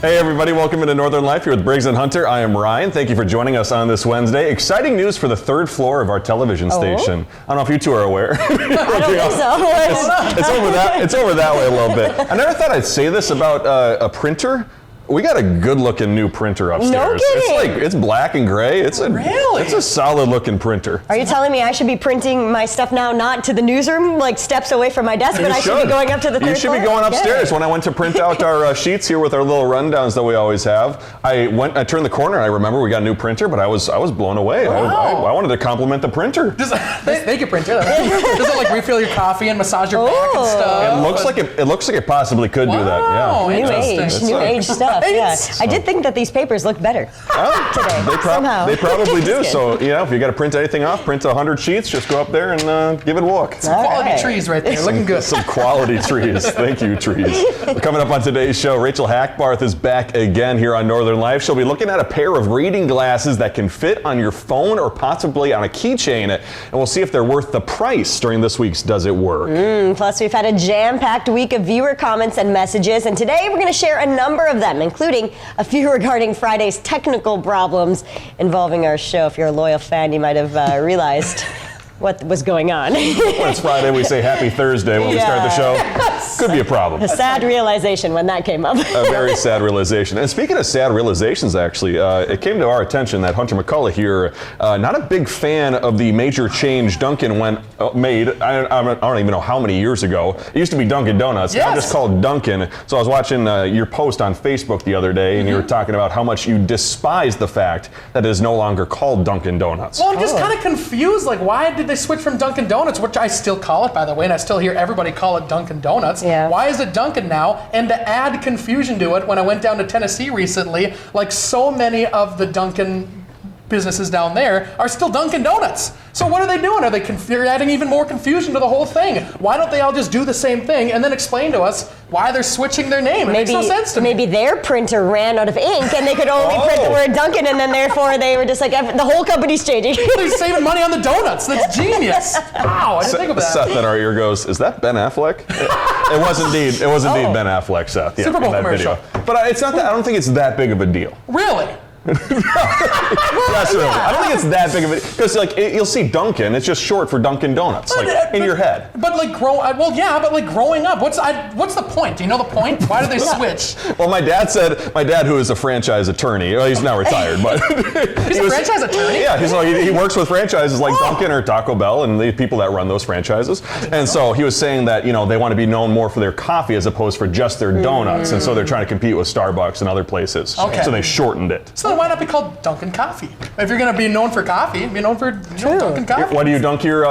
Hey everybody, welcome into Northern Life here with Briggs and Hunter. I am Ryan. Thank you for joining us on this Wednesday. Exciting news for the third floor of our television station. I don't know if you two are aware. I don't think so. It's over that way a little bit. I never thought I'd say this about a printer. We got a good-looking new printer upstairs. No kidding. It's black and gray. It's a solid-looking printer. Are you telling me I should be printing my stuff now, not to the newsroom, like steps away from my desk, but I should be going up to the third floor? You should be going upstairs. When I went to print out our sheets here with our little rundowns that we always have, I turned the corner and I remember we got a new printer, but I was blown away. Wow. I wanted to compliment the printer. Thank you, printer. Does it like refill your coffee and massage your back and stuff? It looks like it possibly could do that. Yeah. New age stuff. Yeah. I did think that these papers looked better today. Somehow. They probably do. So, if you got to print anything off, print 100 sheets, just go up there and give it a look. Some quality trees right there, looking good. Some quality trees. Thank you, trees. Coming up on today's show, Rachel Hackbarth is back again here on Northern Life. She'll be looking at a pair of reading glasses that can fit on your phone or possibly on a keychain. And we'll see if they're worth the price during this week's Does It Work? Plus, we've had a jam-packed week of viewer comments and messages. And today, we're going to share a number of them, including a few regarding Friday's technical problems involving our show. If you're a loyal fan, you might have realized what was going on. When it's Friday, we say Happy Thursday when we start the show. Could be a problem. A sad realization when that came up. A very sad realization. And speaking of sad realizations, actually, it came to our attention that Hunter McCullough here, not a big fan of the major change Dunkin made. I don't even know how many years ago. It used to be Dunkin' Donuts. Yes. Now just called Dunkin'. So I was watching your post on Facebook the other day, and you were talking about how much you despise the fact that it is no longer called Dunkin' Donuts. Well, I'm just kind of confused. Like, why did they switch from Dunkin' Donuts, which I still call it, by the way, and I still hear everybody call it Dunkin' Donuts. Yeah. Why is it Dunkin' now? And to add confusion to it, when I went down to Tennessee recently, like so many of the Dunkin' businesses down there are still Dunkin' Donuts. So what are they doing? Are they they're adding even more confusion to the whole thing? Why don't they all just do the same thing and then explain to us why they're switching their name? It makes no sense to me. Maybe their printer ran out of ink and they could only print the word Dunkin', and then therefore they were just like, the whole company's changing. They're saving money on the donuts. That's genius. Wow, I didn't think of that. Seth in our ear goes, is that Ben Affleck? It was indeed Ben Affleck, Seth. Yeah, Super Bowl in that commercial. Video. But it's not that, I don't think it's that big of a deal. Really? Yes, really. I don't think it's that big of a because you'll see Dunkin'. It's just short for Dunkin' Donuts, in your head. But growing up, what's the point? Do you know the point? Why did they switch? Well, my dad, who is a franchise attorney, well, he's now retired, but he's a franchise attorney. Yeah, he works with franchises like Dunkin' or Taco Bell and the people that run those franchises. And so he was saying that they want to be known more for their coffee as opposed for just their donuts, and so they're trying to compete with Starbucks and other places. Okay. So they shortened it. So why not be called Dunkin' Coffee? If you're going to be known for coffee, be known for Dunkin' Coffee. What do you dunk your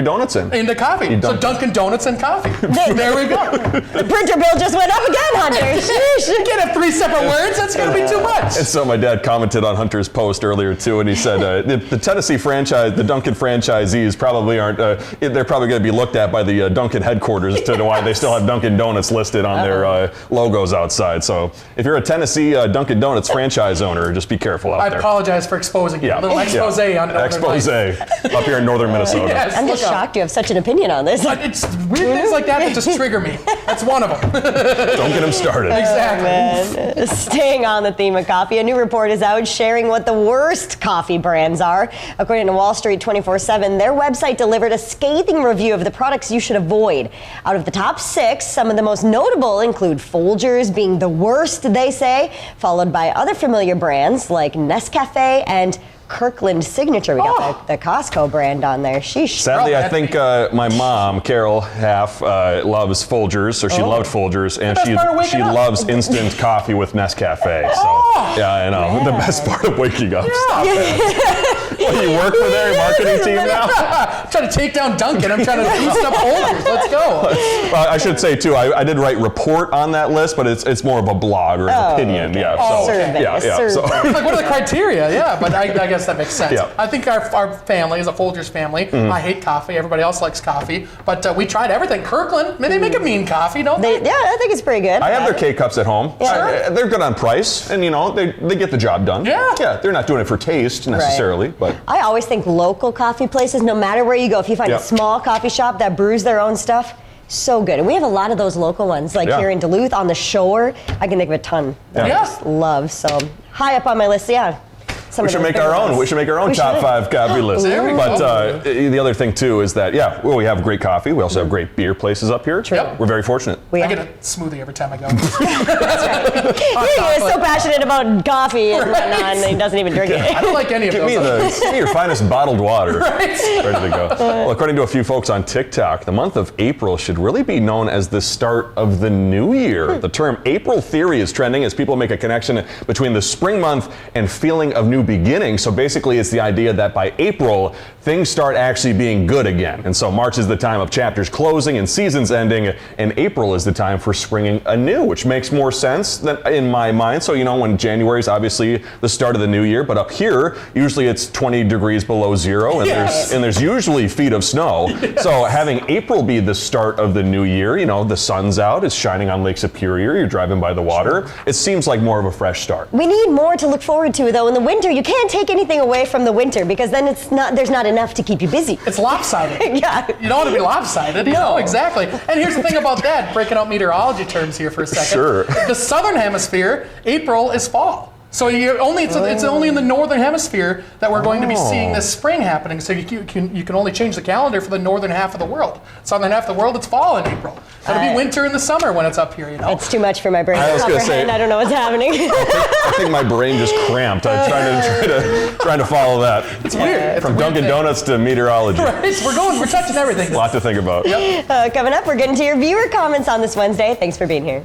donuts in? Into coffee. So Dunkin' Donuts and coffee. There we go. The printer bill just went up again, Hunter. You can't have 3 separate words. That's going to be too much. And so my dad commented on Hunter's post earlier too, and he said the Tennessee franchise, the Dunkin' franchisees probably aren't. They're probably going to be looked at by the Dunkin' headquarters as to why they still have Dunkin' Donuts listed on their logos outside. So if you're a Tennessee Dunkin' Donuts franchise owner, just be careful out there. I apologize for exposing you. A little expose on expose up here in northern Minnesota. Yes, I'm just shocked you have such an opinion on this. It's weird things like that that just trigger me. That's one of them. Don't get them started. Exactly. Staying on the theme of coffee, a new report is out sharing what the worst coffee brands are. According to Wall Street 24/7, their website delivered a scathing review of the products you should avoid. Out of the top 6, some of the most notable include Folgers being the worst, they say, followed by other familiar brands like Nescafe and Kirkland Signature. We got the Costco brand on there. Sheesh. Sadly, I think my mom, Carol Half, loves Folgers, or she loved Folgers, and she loves instant coffee with Nescafe. So, yeah, I know. Man. The best part of waking up. Well, you work for their marketing team now? I'm trying to take down Dunkin'. I'm trying to boost up Folgers. Let's go. I should say, too, I did write report on that list, but it's more of a blog or an opinion. Yeah. Survey. So. Like, what are the criteria? Yeah, but I guess that makes sense. Yeah. I think our family is a Folgers family. I hate coffee. Everybody else likes coffee. But we tried everything. Kirkland, they make a mean coffee, don't they? Yeah, I think it's pretty good. I have their K-Cups at home. Yeah. They're good on price, and they get the job done. Yeah. Yeah, they're not doing it for taste necessarily, but I always think local coffee places, no matter where you go, if you find a small coffee shop that brews their own stuff, So good. And we have a lot of those local ones, like here in Duluth on the shore. I can think of a ton that I just love. So high up on my list, We should make our own. We should make our own top 5 coffee list. But the other thing too is that we have great coffee. We also have great beer places up here. True. We're very fortunate. I get a smoothie every time I go. He is so passionate about coffee and whatnot, and he doesn't even drink it. I don't like any of Give those. me your finest bottled water. Ready to go. Well, according to a few folks on TikTok, the month of April should really be known as the start of the new year. The term April theory is trending as people make a connection between the spring month and feeling of new beginning. So basically it's the idea that by April, things start actually being good again. And so March is the time of chapters closing and seasons ending, and April is the time for springing anew, which makes more sense than in my mind. So, when January is obviously the start of the new year, but up here, usually it's 20 degrees below zero, and there's usually feet of snow. So having April be the start of the new year, the sun's out, it's shining on Lake Superior, you're driving by the water, it seems like more of a fresh start. We need more to look forward to, though. In the winter, you can't take anything away from the winter because then there's not enough to keep you busy. It's lopsided. Yeah. You don't want to be lopsided. No. Exactly. And here's the thing about that, breaking out meteorology terms here for a second. Sure. The southern hemisphere, April is fall. So it's only in the northern hemisphere that we're going to be seeing this spring happening. So you can only change the calendar for the northern half of the world. Southern half of the world, it's fall in April. It'll be winter in the summer when it's up here. It's too much for my brain. I was going to say, I don't know what's happening. I think my brain just cramped. I'm trying to follow that. It's weird. From Dunkin' Donuts to meteorology. Right. We're touching everything. A lot to think about. Yep. Coming up, we're getting to your viewer comments on this Wednesday. Thanks for being here.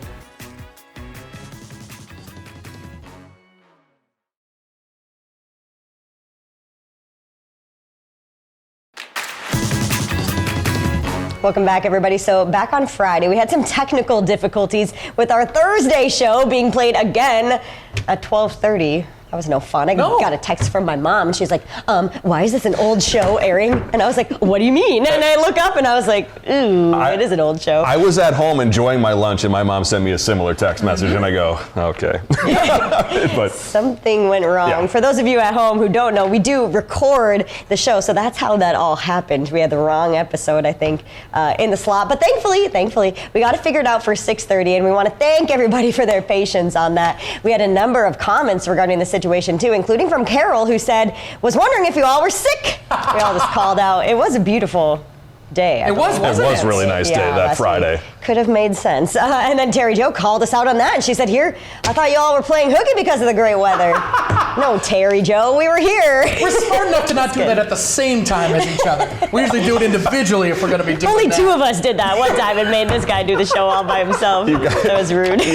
Welcome back, everybody. So back on Friday, we had some technical difficulties with our Thursday show being played again at 12:30. That was no fun. I got a text from my mom. She's like, why is this an old show airing? And I was like, what do you mean? And I look up and I was like, ooh, it is an old show. I was at home enjoying my lunch and my mom sent me a similar text message and I go, okay. But something went wrong. Yeah. For those of you at home who don't know, we do record the show, so that's how that all happened. We had the wrong episode, I think, in the slot. But thankfully, we got it figured out for 6:30, and we want to thank everybody for their patience on that. We had a number of comments regarding the situation too, including from Carol, who was wondering if you all were sick. We all just called out. It was a beautiful day. It was a really nice day that Friday. Could have made sense. And then Terry Jo called us out on that, and she said, I thought you all were playing hooky because of the great weather. No, Terry Jo, we were here. We're smart enough to not do that at the same time as each other. We usually do it individually if we're going to be doing Only that. 2 of us did that one time and made this guy do the show all by himself. That was rude.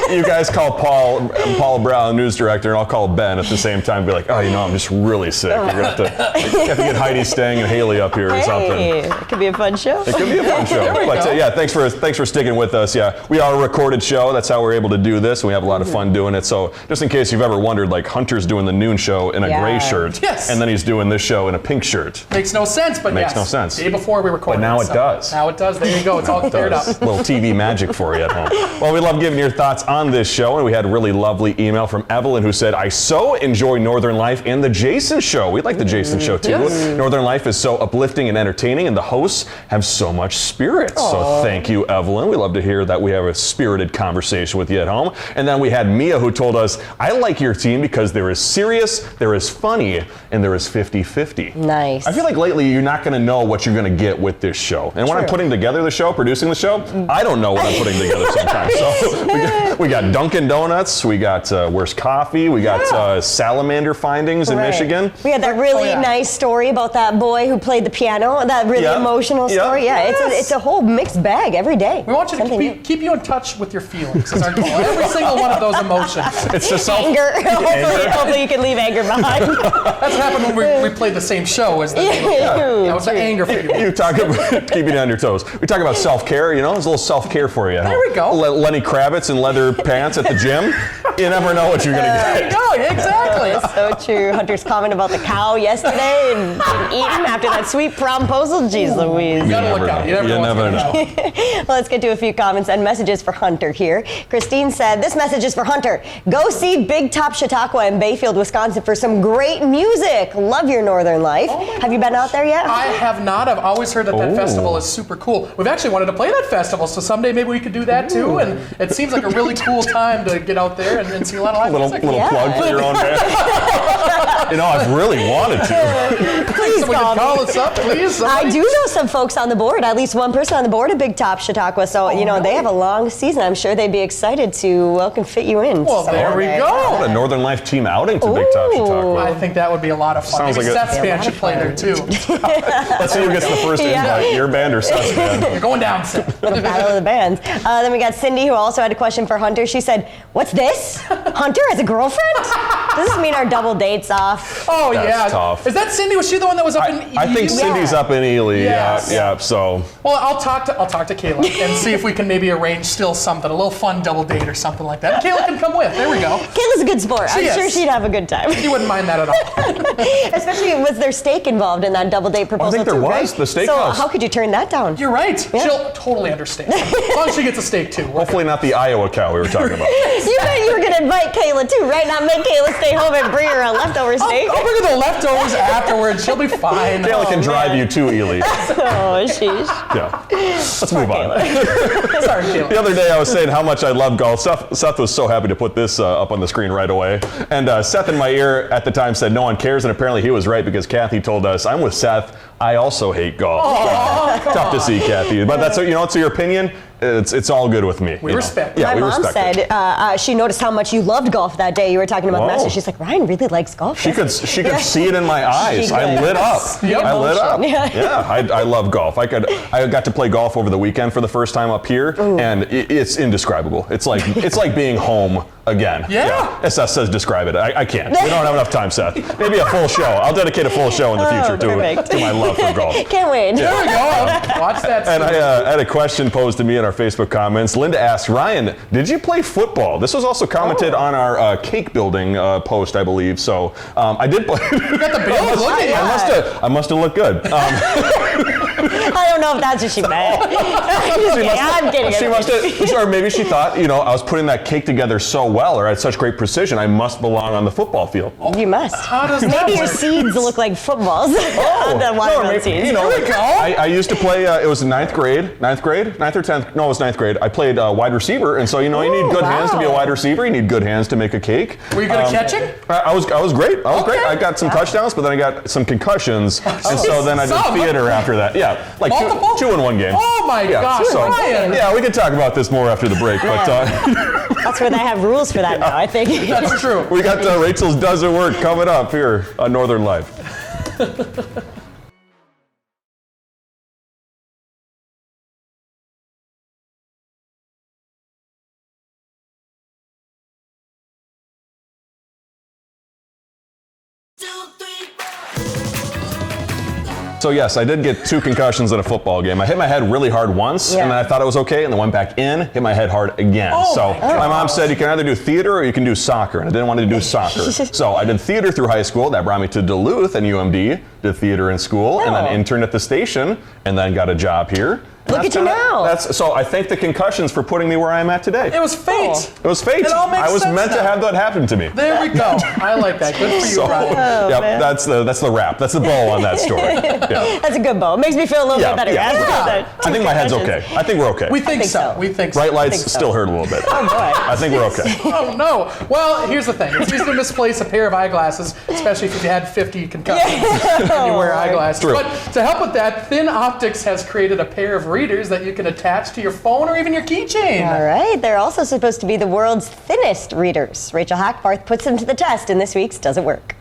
You guys call Paul Brown, news director, and I'll call Ben at the same time and be like, I'm just really sick. We're going to have to get Heidi Stang and Haley up here or something. It could be a fun show. It could be a fun show. But thanks for sticking with us. Yeah, we are a recorded show. That's how we're able to do this, and we have a lot of fun doing it. So just in case you've ever wondered, like Hunter's doing the noon show in a gray shirt, and then he's doing this show in a pink shirt. Makes no sense, but makes no sense. Day before we recorded. But now it does. Now it does. There you go. It's all cleared up. A little TV magic for you at home. Well, we love giving your thoughts on this show, and we had a really lovely email from Evelyn who said, I so enjoy Northern Life and the Jason Show. We like the Jason Show too. Yes. Northern Life is so uplifting and entertaining, and the hosts have so much spirit. Aww. So thank you, Evelyn. We love to hear that we have a spirited conversation with you at home. And then we had Mia who told us, I like your team because there is serious, there is funny, and there is 50-50. Nice. I feel like lately you're not going to know what you're going to get with this show. And when I'm putting together the show, producing the show, I don't know what I'm putting together sometimes. So we got Dunkin' Donuts, we got Where's Coffee, we got salamander findings in Michigan. We had that really nice story about that boy who played the piano, that really emotional story. Yeah, it's a whole mixed bag every day. We want you to keep you in touch with your feelings. Is our goal. Every single one of those emotions. It's just anger. Hopefully you can leave anger behind. That's what happened when we played the same show. It was the anger for you. You talk about keeping it on your toes. We talk about self-care, There's a little self-care for you. There we go. Lenny Kravitz in leather pants at the gym. You never know what you're going to get. No, exactly. So true. Hunter's comment about the cow yesterday and eating after that sweet promposal. Jeez Louise. You gotta look out. You never know. Well, let's get to a few comments and messages for Hunter here. Christine said, this message is for Hunter. Go see Big Top Chautauqua in Bayfield, Wisconsin for some great music. Love your Northern Life. Have you been out there yet? I have not. I've always heard that festival is super cool. We've actually wanted to play that festival, so someday maybe we could do that too. And it seems like a really cool time to get out there and see a lot of live music. Little plug for your own band. I've really wanted to. Please call us up, please. I do know some folks on the board, at least one person on the board of Big Top Chautauqua. So, really? They have a long season. I'm sure they'd be excited to can fit you in. Well, there we go. What a Northern Life team outing to Big Top Chautauqua. I think that would be a lot of fun. Sounds like Seth's band should play there too. Let's see who gets the first invite, your band or Seth's band. You're going down, Seth. The battle of the bands. Then we got Cindy, who also had a question for Hunter. She said, what's this? Hunter has a girlfriend? Does this mean our double date's off? Oh, That's yeah. tough. Is that Cindy? Was she the one that was up in Ely? I think Cindy's up in Ely. Yes. Yeah, so. Well, I'll talk to Kayla and see if we can maybe arrange still something, a little fun double date or something like that. Kayla can come with. There we go. Kayla's a good sport. I'm sure she'd have a good time. She wouldn't mind that at all. Especially was there steak involved in that double date proposal? I think there too, was, right? the steakhouse. So how could you turn that down? You're right. Yeah. She'll totally understand. As long as she gets a steak too. Hopefully not the Iowa cow we were talking about. You bet you were going to invite Kayla too, right? Not make Kayla stay home and bring her a leftover steak. I'll bring her the leftovers afterwards. She'll be fine. Kayla can drive you to Ely. Oh, sheesh. Yeah. Let's move on. Sorry, Kayla. The other day I was saying how much I love golf. Seth was so happy to put this up on the screen right away. And Seth in my ear at the time said no one cares, and apparently he was right because Kathy told us, I'm with Seth, I also hate golf. Tough to see, Kathy. But that's, it's your opinion. It's all good with me. We respect. Yeah, My we mom respect it. said she noticed how much you loved golf that day. You were talking about the message. She's like, Ryan really likes golf. She could see it in my eyes. I lit up. Yep. I lit up. Yeah. I love golf. I got to play golf over the weekend for the first time up here, and it's indescribable. It's like being home again. Yeah. Seth says describe it. I can't. We don't have enough time, Seth. Maybe a full show. I'll dedicate a full show in the future to my love for golf. Can't wait. There we go. Watch that. And I had a question posed to me in our Facebook comments. Linda asked, Ryan, did you play football? This was also commented on our cake building post, I believe. So I did play. You got the bill? Look at you. I must have looked good. I don't know if that's what she meant. I'm kidding. She must have, or maybe she thought, I was putting that cake together so well, or at such great precision, I must belong on the football field. You must. How does that Maybe your work? seeds look like footballs. The watermelon seeds. I used to play. It was ninth grade or 10th. No, it was ninth grade. I played wide receiver, and so you need good hands to be a wide receiver. You need good hands to make a cake. Were you good at catching? I was great. I was great. I got some touchdowns, but then I got some concussions, and so then I did theater after that. Yeah, like two in one game. Oh my gosh, Ryan. Yeah, we can talk about this more after the break, but That's where they have rules for that now, I think. That's true. we got Rachel's Does It Work coming up here on Northern Life. So yes, I did get 2 concussions in a football game. I hit my head really hard once, and then I thought it was okay, and then went back in, hit my head hard again. So my mom said you can either do theater or you can do soccer, and I didn't want to do soccer. So I did theater through high school. That brought me to Duluth and UMD, did theater in school, and then interned at the station, and then got a job here. Look at you now. So I thank the concussions for putting me where I am at today. It was fate. It was fate. It all makes I was sense meant to now. have that happen to me. There we go. I like that. Good for you, Ryan. Yep, that's the wrap. That's the bow on that story. Yeah. That's a good bow. It makes me feel a little bit better. I think my head's okay. I think we're okay. We think so. We think so. Bright lights still hurt a little bit. Oh, boy. I think we're okay. Oh, no. Well, here's the thing. It's easy to misplace a pair of eyeglasses, especially if you had 50 concussions and you wear eyeglasses. True. But to help with that, Thin Optics has created a pair of readers that you can attach to your phone or even your keychain. All right. They're also supposed to be the world's thinnest readers. Rachel Hackbarth puts them to the test in this week's Does It Work?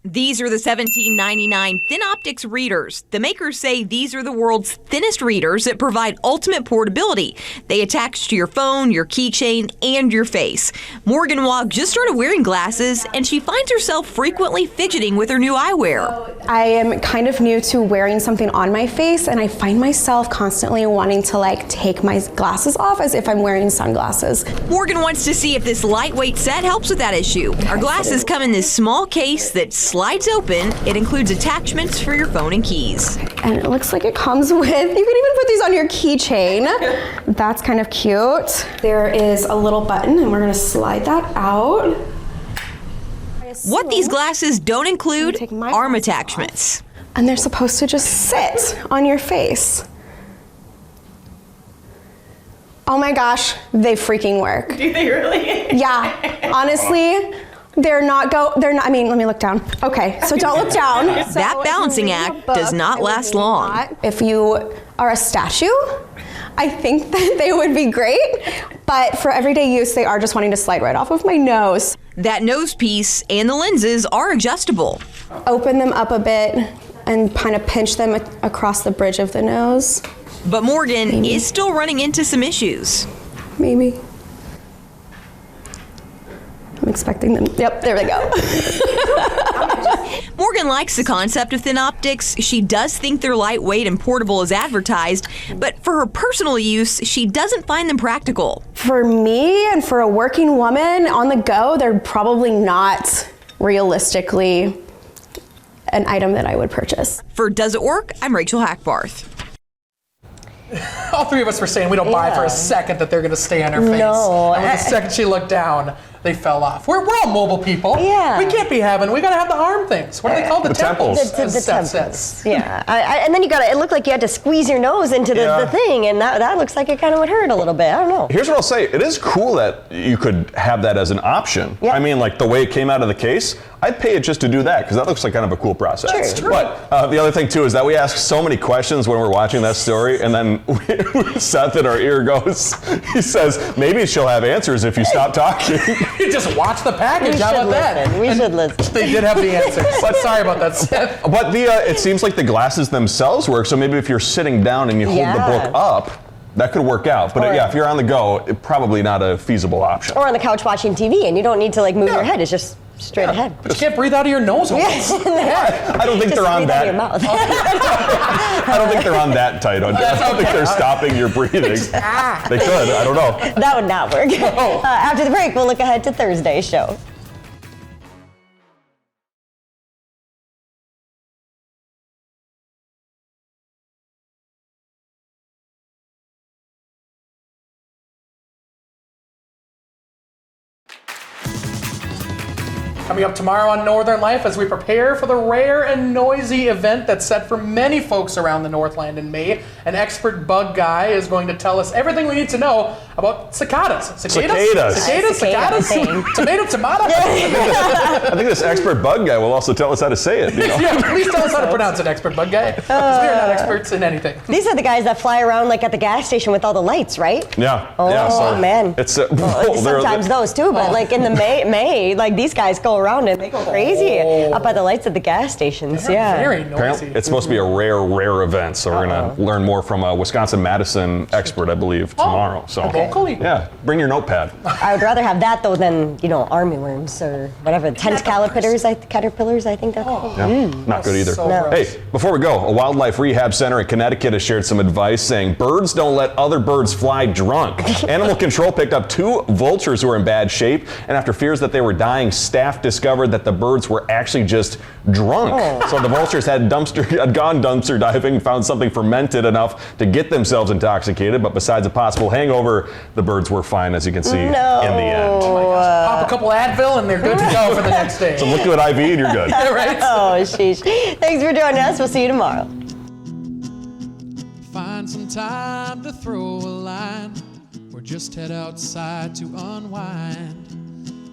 These are the $17.99 Thin Optics readers. The makers say these are the world's thinnest readers that provide ultimate portability. They attach to your phone, your keychain, and your face. Morgan Wog just started wearing glasses, and she finds herself frequently fidgeting with her new eyewear. I am kind of new to wearing something on my face, and I find myself constantly wanting to take my glasses off as if I'm wearing sunglasses. Morgan wants to see if this lightweight set helps with that issue. Our glasses come in this small case that slides open. It includes attachments for your phone and keys. And it looks like it comes with, you can even put these on your keychain. That's kind of cute. There is a little button, and we're gonna slide that out. What these glasses don't include Take my arm glasses attachments. And they're supposed to just sit on your face. Oh my gosh, they freaking work. Do they really? Yeah, honestly, I mean, let me look down. Okay, so don't look down. That balancing act does not last long. If you are a statue, I think that they would be great, but for everyday use, they are just wanting to slide right off of my nose. That nose piece and the lenses are adjustable. Open them up a bit and kind of pinch them across the bridge of the nose. But Morgan is still running into some issues. Maybe. I'm expecting them. Yep, there we go. Morgan likes the concept of thin optics. She does think they're lightweight and portable as advertised, but for her personal use, she doesn't find them practical. For me and for a working woman on the go, they're probably not realistically an item that I would purchase. For Does It Work? I'm Rachel Hackbarth. All three of us were saying we don't buy for a second that they're going to stay on her face. No. And with the second she looked down, they fell off. We're all mobile people. Yeah. We can't be we got to have the arm things. What are they called? The temples. The as Seth temples. says. Yeah. And then it looked like you had to squeeze your nose into the thing, and that looks like it kind of would hurt a little bit. I don't know. Here's what I'll say. It is cool that you could have that as an option. Yeah. I mean, the way it came out of the case, I'd pay it just to do that because that looks like kind of a cool process. Sure. That's true. But the other thing, too, is that we ask so many questions when we're watching that story, and then Seth in our ear goes, he says, maybe she'll have answers if you stop talking. You just watch the package. How about that? We should listen. They did have the answers. But sorry about that, Seth. But it seems like the glasses themselves work, so maybe if you're sitting down and you hold the book up, that could work out. But if you're on the go, probably not a feasible option. Or on the couch watching TV, and you don't need to move your head. It's just straight ahead. But you can't breathe out of your nose. I don't think Just they're on breathe out that. of your mouth. I don't think they're on that tight. I don't think they're stopping your breathing. They could. I don't know. That would not work. After the break, we'll look ahead to Thursday's show. Coming up tomorrow on Northern Life as we prepare for the rare and noisy event that's set for many folks around the Northland in May. An expert bug guy is going to tell us everything we need to know about cicadas. Cicadas. Cicadas? Tomato. I think this expert bug guy will also tell us how to say it. Yeah, please tell us how to pronounce it, expert bug guy. Because we are not experts in anything. These are the guys that fly around at the gas station with all the lights, right? Yeah. Oh, man. It's sometimes those too, but in the May, these guys go around and they go crazy up by the lights at the gas stations. They're very noisy. Apparently, it's supposed to be a rare event, so we're going to learn more from a Wisconsin Madison expert, I believe, tomorrow. So locally? Yeah, bring your notepad. I would rather have that though than armyworms or whatever. Tent caterpillars, I think that's called. Yeah, not good either. So No. Hey, before we go, a wildlife rehab center in Connecticut has shared some advice saying birds don't let other birds fly drunk. Animal control picked up 2 vultures who were in bad shape, and after fears that they were dying, staff discovered that the birds were actually just drunk. So the vultures had gone dumpster diving, found something fermented enough to get themselves intoxicated, but besides a possible hangover, the birds were fine, as you can see in the end. Pop a couple Advil and they're good to go for the next day. Some liquid IV and you're good. Right? Oh, sheesh. Thanks for joining us. We'll see you tomorrow. Find some time to throw a line or just head outside to unwind.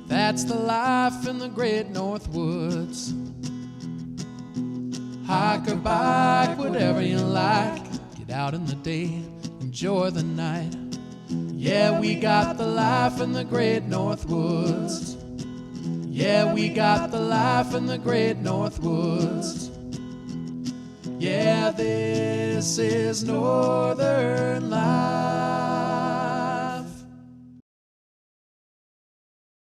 That's the life in the great North Woods. Hike or bike, whatever you like. Get out in the day, enjoy the night. Yeah, we got the life in the great North Woods. Yeah, we got the life in the great North Woods. Yeah, this is Northern Life.